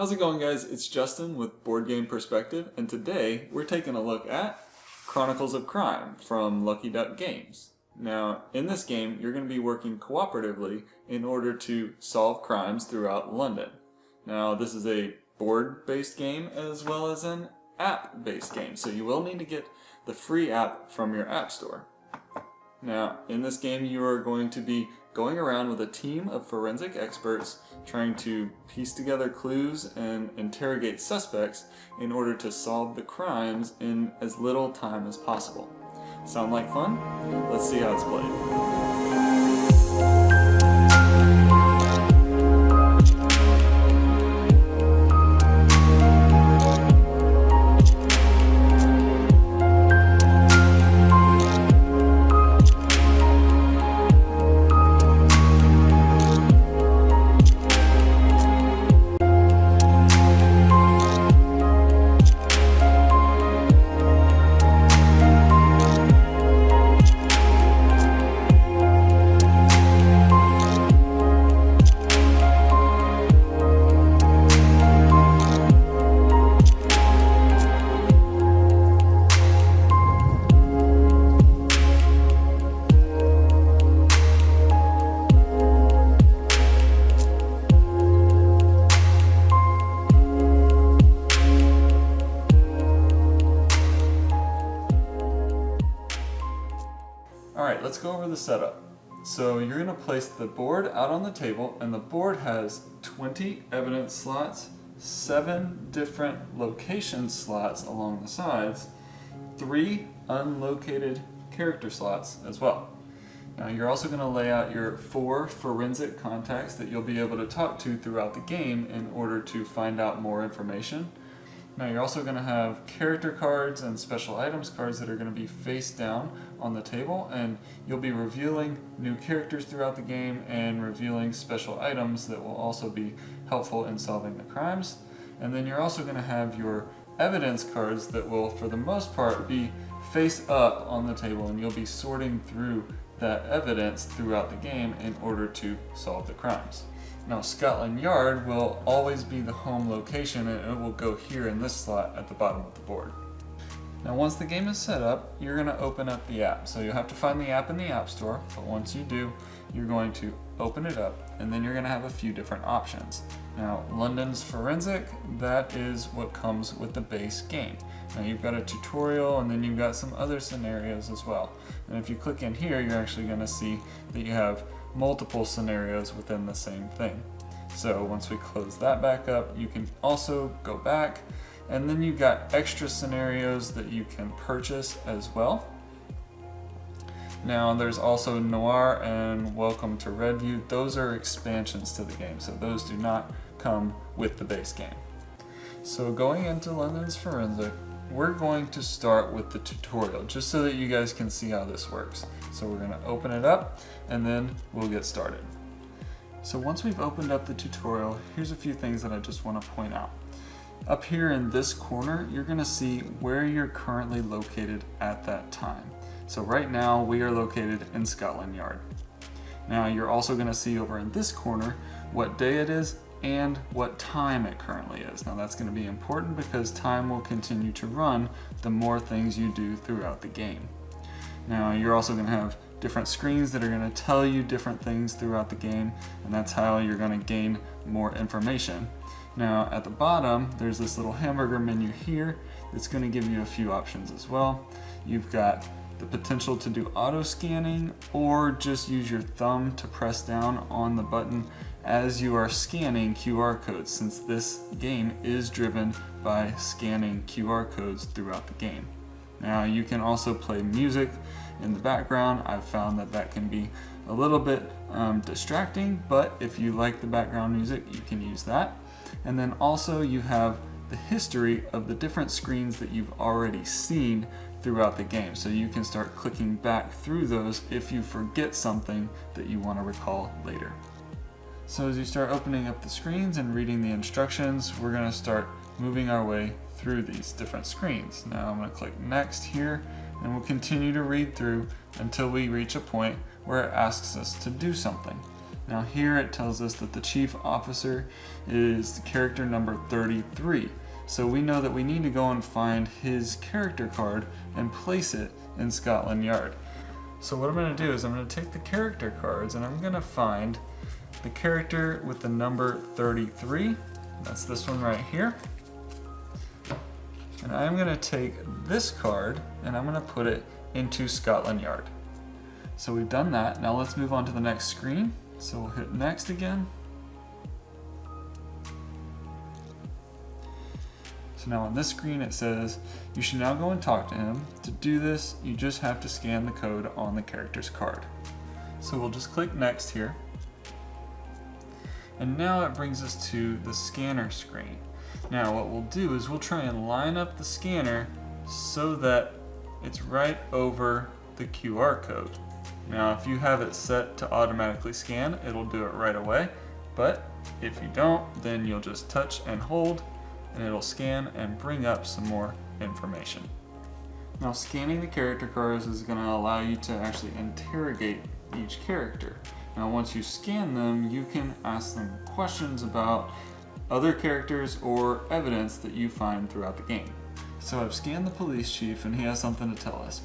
How's it going, guys? It's Justin with Board Game Perspective, and today we're taking a look at Chronicles of Crime from Lucky Duck Games. Now, in this game, you're going to be working cooperatively in order to solve crimes throughout London. Now, this is a board-based game as well as an app-based game, so you will need to get the free app from your app store. Now, in this game, you are going to be going around with a team of forensic experts trying to piece together clues and interrogate suspects in order to solve the crimes in as little time as possible. Sound like fun? Let's see how it's played. Alright, let's go over the setup. So you're going to place the board out on the table, and the board has 20 evidence slots, 7 different location slots along the sides, 3 unlocated character slots as well. Now you're also going to lay out your 4 forensic contacts that you'll be able to talk to throughout the game in order to find out more information. Now you're also going to have character cards and special items cards that are going to be face down on the table, and you'll be revealing new characters throughout the game and revealing special items that will also be helpful in solving the crimes. And then you're also going to have your evidence cards that will, for the most part, be face up on the table, and you'll be sorting through that evidence throughout the game in order to solve the crimes. Now, Scotland Yard will always be the home location, and it will go here in this slot at the bottom of the board. Now, once the game is set up, you're going to open up the app. So you'll have to find the app in the App Store, but once you do, you're going to open it up, and then you're going to have a few different options. Now, London's Forensic, that is what comes with the base game. Now, you've got a tutorial, and then you've got some other scenarios as well. And if you click in here, you're actually going to see that you have multiple scenarios within the same thing. So once we close that back up, you can also go back, and then you've got extra scenarios that you can purchase as well. Now there's also Noir and Welcome to Redview. Those are expansions to the game, so those do not come with the base game. So going into London's Forensic, we're going to start with the tutorial, just so that you guys can see how this works. So we're going to open it up, and then we'll get started. So once we've opened up the tutorial, here's a few things that I just want to point out. Up here in this corner, you're going to see where you're currently located at that time. So right now, we are located in Scotland Yard. Now you're also going to see over in this corner what day it is and what time it currently is. Now that's going to be important because time will continue to run the more things you do throughout the game. Now you're also going to have different screens that are going to tell you different things throughout the game, and that's how you're going to gain more information. Now at the bottom, there's this little hamburger menu here that's going to give you a few options as well. You've got the potential to do auto scanning, or just use your thumb to press down on the button as you are scanning QR codes, since this game is driven by scanning QR codes throughout the game. Now you can also play music in the background. I've found that that can be a little bit distracting, but if you like the background music, you can use that. And then also you have the history of the different screens that you've already seen throughout the game, so you can start clicking back through those if you forget something that you want to recall later. So as you start opening up the screens and reading the instructions, we're going to start moving our way through these different screens. Now I'm going to click next here, and we'll continue to read through until we reach a point where it asks us to do something. Now here it tells us that the chief officer is the character number 33. So we know that we need to go and find his character card and place it in Scotland Yard. So what I'm going to do is I'm going to take the character cards and I'm going to find the character with the number 33. That's this one right here. And I'm going to take this card and I'm going to put it into Scotland Yard. So we've done that. Now let's move on to the next screen. So we'll hit next again. So now on this screen it says, you should now go and talk to him. To do this, you just have to scan the code on the character's card. So we'll just click next here. And now it brings us to the scanner screen. Now what we'll do is we'll try and line up the scanner so that it's right over the QR code. Now if you have it set to automatically scan, it'll do it right away. But if you don't, then you'll just touch and hold and it'll scan and bring up some more information. Now scanning the character cards is going to allow you to actually interrogate each character. Now once you scan them, you can ask them questions about other characters or evidence that you find throughout the game. So I've scanned the police chief and he has something to tell us.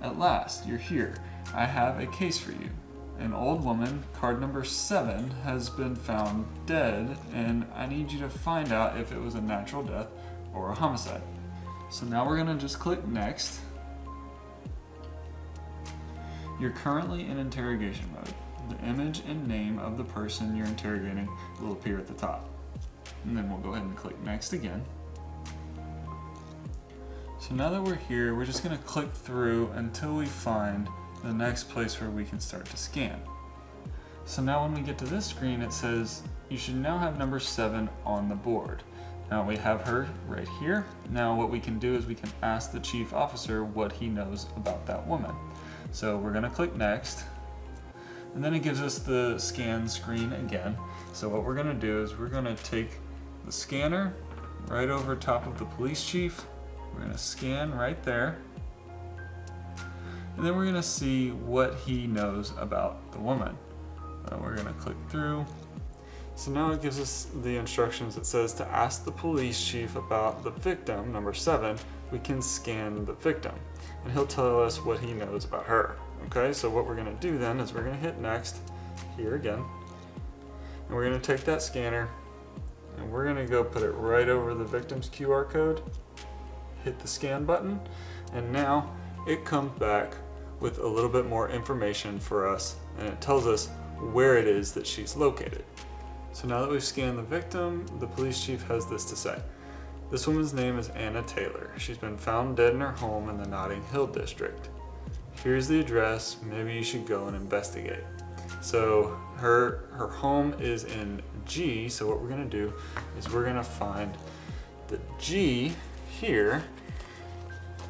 At last, you're here. I have a case for you. An old woman, card number 7, has been found dead, and I need you to find out if it was a natural death or a homicide. So now we're gonna just click next. You're currently in interrogation mode. The image and name of the person you're interrogating will appear at the top. And then we'll go ahead and click next again. So now that we're here, we're just gonna click through until we find the next place where we can start to scan. So now when we get to this screen, it says you should now have number 7 on the board. Now we have her right here. Now what we can do is we can ask the chief officer what he knows about that woman. So we're gonna click next, and then it gives us the scan screen again. So what we're gonna do is we're gonna take the scanner right over top of the police chief. We're gonna scan right there. And then we're gonna see what he knows about the woman. We're gonna click through. So now it gives us the instructions. It says to ask the police chief about the victim, number 7, we can scan the victim. And he'll tell us what he knows about her. Okay, so what we're gonna do then is we're gonna hit next, here again. And we're gonna take that scanner and we're gonna go put it right over the victim's QR code, hit the scan button, and now it comes back with a little bit more information for us, and it tells us where it is that she's located. So now that we've scanned the victim, the police chief has this to say. This woman's name is Anna Taylor. She's been found dead in her home in the Notting Hill district. Here's the address, maybe you should go and investigate. So her home is in G, so what we're gonna do is we're gonna find the G here,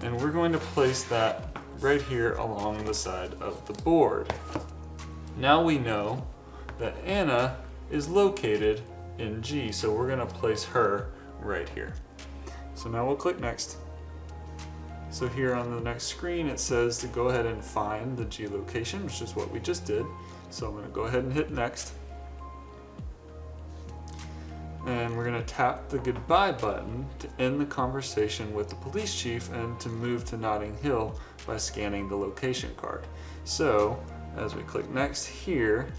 and we're going to place that right here along the side of the board. Now we know that Anna is located in G, so we're gonna place her right here. So now we'll click next. So here on the next screen it says to go ahead and find the G location, which is what we just did. So I'm gonna go ahead and hit next. And we're gonna tap the goodbye button to end the conversation with the police chief and to move to Notting Hill by scanning the location card. So as we click next here,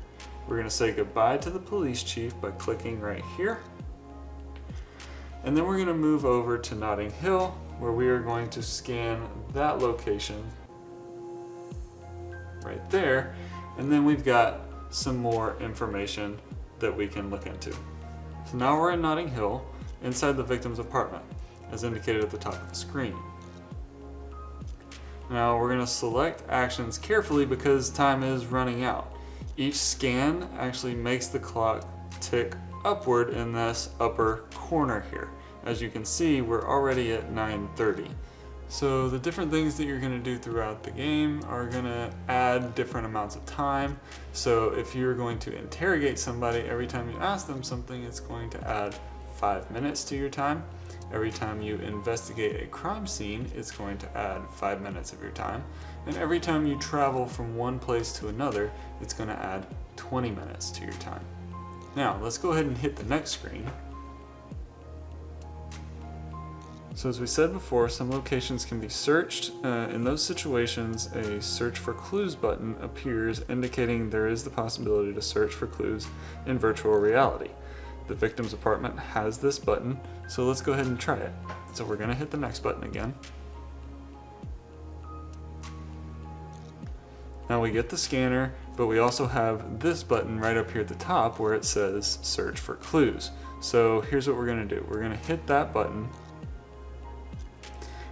we're gonna say goodbye to the police chief by clicking right here. And then we're gonna move over to Notting Hill, where we are going to scan that location right there. And then we've got some more information that we can look into. So now we're in Notting Hill, inside the victim's apartment, as indicated at the top of the screen. Now we're gonna select actions carefully because time is running out. Each scan actually makes the clock tick upward in this upper corner here. As you can see, we're already at 9:30. So the different things that you're gonna do throughout the game are gonna add different amounts of time. So if you're going to interrogate somebody, every time you ask them something, it's going to add 5 minutes to your time. Every time you investigate a crime scene, it's going to add 5 minutes of your time. And every time you travel from one place to another, it's going to add 20 minutes to your time. Now, let's go ahead and hit the next screen. So as we said before, some locations can be searched. In those situations, a search for clues button appears, indicating there is the possibility to search for clues in virtual reality. The victim's apartment has this button, so let's go ahead and try it. So we're going to hit the next button again. Now we get the scanner, but we also have this button right up here at the top where it says search for clues. So here's what we're going to do. We're going to hit that button.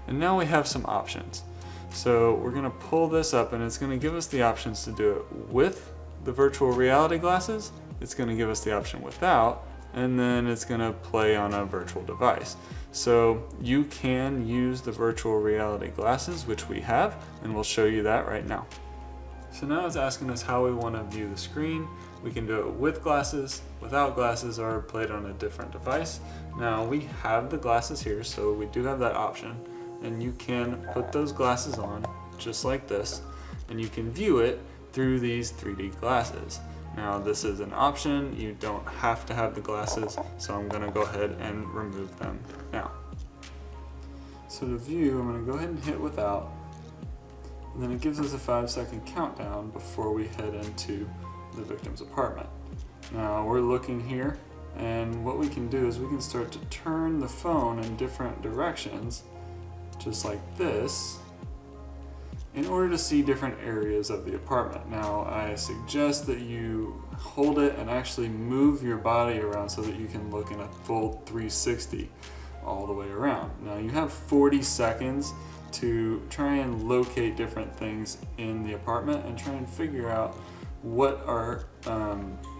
And now we have some options. So we're going to pull this up and it's going to give us the options to do it with the virtual reality glasses. It's going to give us the option without, and then it's going to play on a virtual device. So you can use the virtual reality glasses, which we have, and we'll show you that right now. So now it's asking us how we want to view the screen. We can do it with glasses, without glasses, or played on a different device. Now we have the glasses here, so we do have that option. And you can put those glasses on just like this, and you can view it through these 3D glasses. Now this is an option, you don't have to have the glasses, so I'm going to go ahead and remove them now. So to view, I'm going to go ahead and hit without, and then it gives us a 5-second countdown before we head into the victim's apartment. Now we're looking here, and what we can do is we can start to turn the phone in different directions, just like this, in order to see different areas of the apartment. Now I suggest that you hold it and actually move your body around so that you can look in a full 360 all the way around. Now you have 40 seconds to try and locate different things in the apartment and try and figure out what are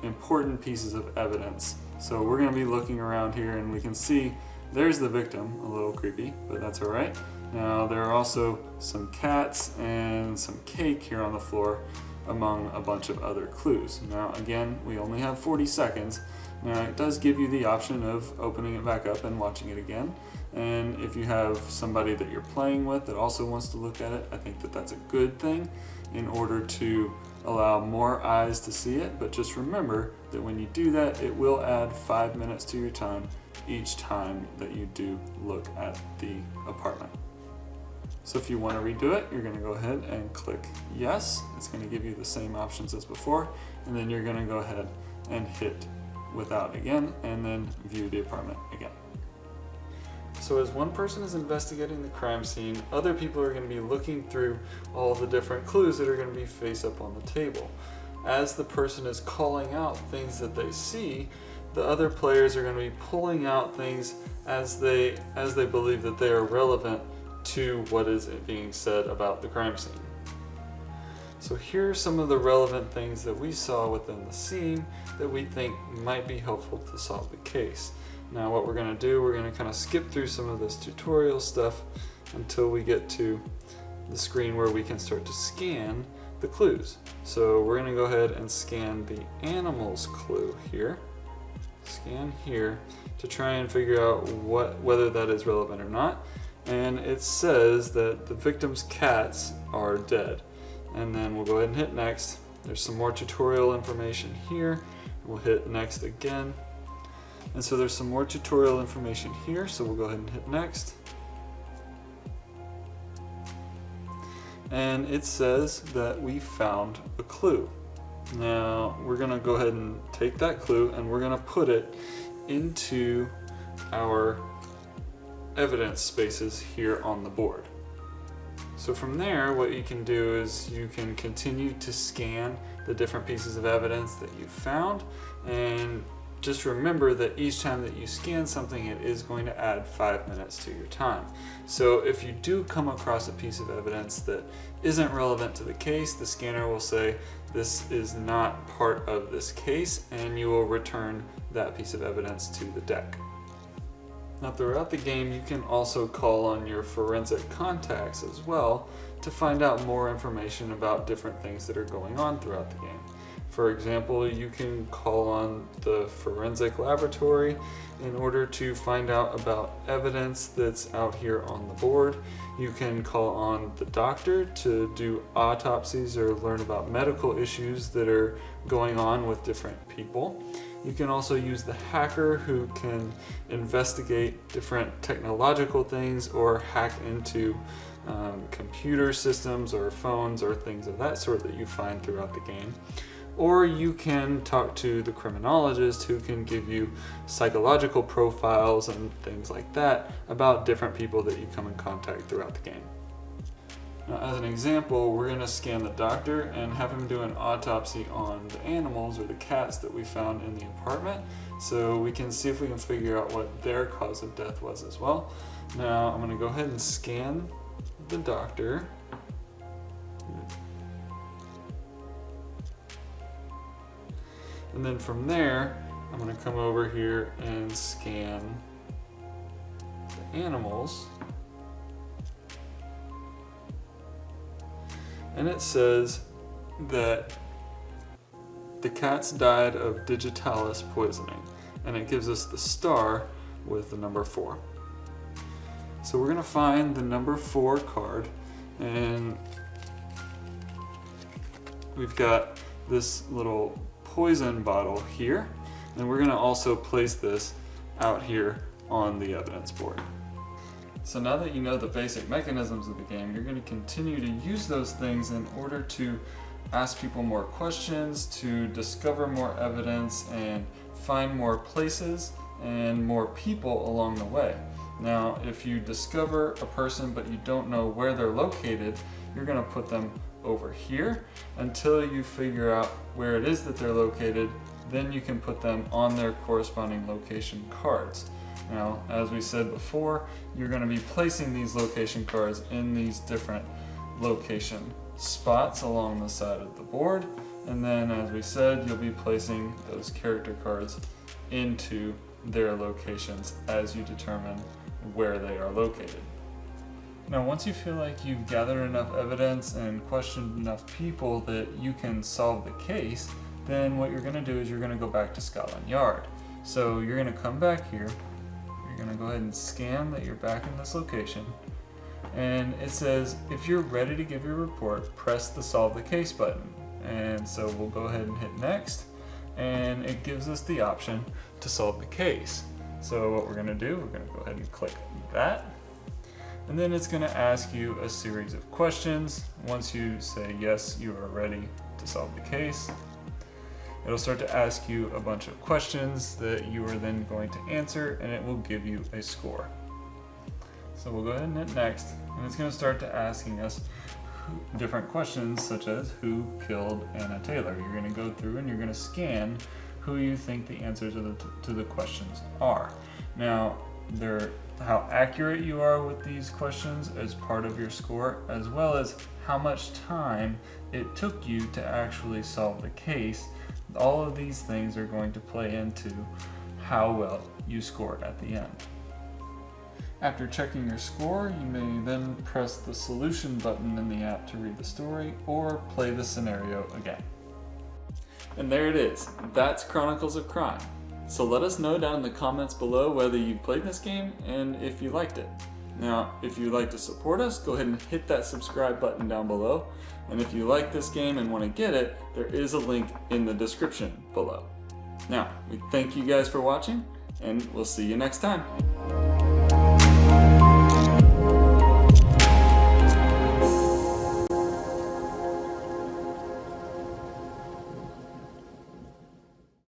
important pieces of evidence. So we're going to be looking around here and we can see there's the victim, a little creepy, but that's all right. Now there are also some cats and some cake here on the floor, among a bunch of other clues. Now again, we only have 40 seconds. Now it does give you the option of opening it back up and watching it again. And if you have somebody that you're playing with that also wants to look at it, I think that that's a good thing in order to allow more eyes to see it. But just remember that when you do that, it will add 5 minutes to your time each time that you do look at the apartment. So if you want to redo it, you're going to go ahead and click yes. It's going to give you the same options as before, and then you're going to go ahead and hit without again, and then view the apartment again. So as one person is investigating the crime scene, other people are going to be looking through all the different clues that are going to be face up on the table. As the person is calling out things that they see, the other players are going to be pulling out things as they believe that they are relevant to what is being said about the crime scene. So here are some of the relevant things that we saw within the scene that we think might be helpful to solve the case. Now what we're going to do, we're going to kind of skip through some of this tutorial stuff until we get to the screen where we can start to scan the clues. So we're going to go ahead and scan the animals clue here. Scan here to try and figure out whether that is relevant or not. And it says that the victim's cats are dead. And then we'll go ahead and hit next. There's some more tutorial information here. We'll hit next again. And so there's some more tutorial information here, so we'll go ahead and hit next. And it says that we found a clue. Now we're going to go ahead and take that clue and we're going to put it into our evidence spaces here on the board. So from there, what you can do is you can continue to scan the different pieces of evidence that you found, and just remember that each time that you scan something, it is going to add 5 minutes to your time. So if you do come across a piece of evidence that isn't relevant to the case, the scanner will say this is not part of this case, and you will return that piece of evidence to the deck. Now throughout the game, you can also call on your forensic contacts as well to find out more information about different things that are going on throughout the game. For example, you can call on the forensic laboratory in order to find out about evidence that's out here on the board. You can call on the doctor to do autopsies or learn about medical issues that are going on with different people. You can also use the hacker, who can investigate different technological things or hack into computer systems or phones or things of that sort that you find throughout the game. Or you can talk to the criminologist, who can give you psychological profiles and things like that about different people that you come in contact throughout the game. Now, as an example, we're going to scan the doctor and have him do an autopsy on the animals or the cats that we found in the apartment, so we can see if we can figure out what their cause of death was as well. Now I'm going to go ahead and scan the doctor. And then from there, I'm going to come over here and scan the animals. And it says that the cats died of digitalis poisoning. And it gives us the star with the number 4. So we're going to find the number 4 card. And we've got this little poison bottle here, and we're going to also place this out here on the evidence board. So now that you know the basic mechanisms of the game, you're going to continue to use those things in order to ask people more questions, to discover more evidence, and find more places and more people along the way. Now, if you discover a person but you don't know where they're located, you're going to put them over here until you figure out where it is that they're located. Then you can put them on their corresponding location cards. Now, as we said before, you're going to be placing these location cards in these different location spots along the side of the board, and then, as we said, you'll be placing those character cards into their locations as you determine where they are located. Now, once you feel like you've gathered enough evidence and questioned enough people that you can solve the case, then what you're going to do is you're going to go back to Scotland Yard. So you're going to come back here, you're going to go ahead and scan that you're back in this location, and it says if you're ready to give your report, press the Solve the Case button. And so we'll go ahead and hit Next, and it gives us the option to solve the case. So what we're going to do, we're going to go ahead and click that. And then it's going to ask you a series of questions. Once you say yes, you are ready to solve the case, it'll start to ask you a bunch of questions that you are then going to answer, and it will give you a score. So we'll go ahead and hit Next, and it's going to start to asking us different questions, such as who killed Anna Taylor. You're going to go through and you're going to scan who you think the answers to the questions are. Now, how accurate you are with these questions is part of your score, as well as how much time it took you to actually solve the case. All of these things are going to play into how well you scored at the end. After checking your score, you may then press the solution button in the app to read the story or play the scenario again. And there it is. That's Chronicles of Crime. So let us know down in the comments below whether you've played this game and if you liked it. Now, if you'd like to support us, go ahead and hit that subscribe button down below. And if you like this game and want to get it, there is a link in the description below. Now, we thank you guys for watching, and we'll see you next time.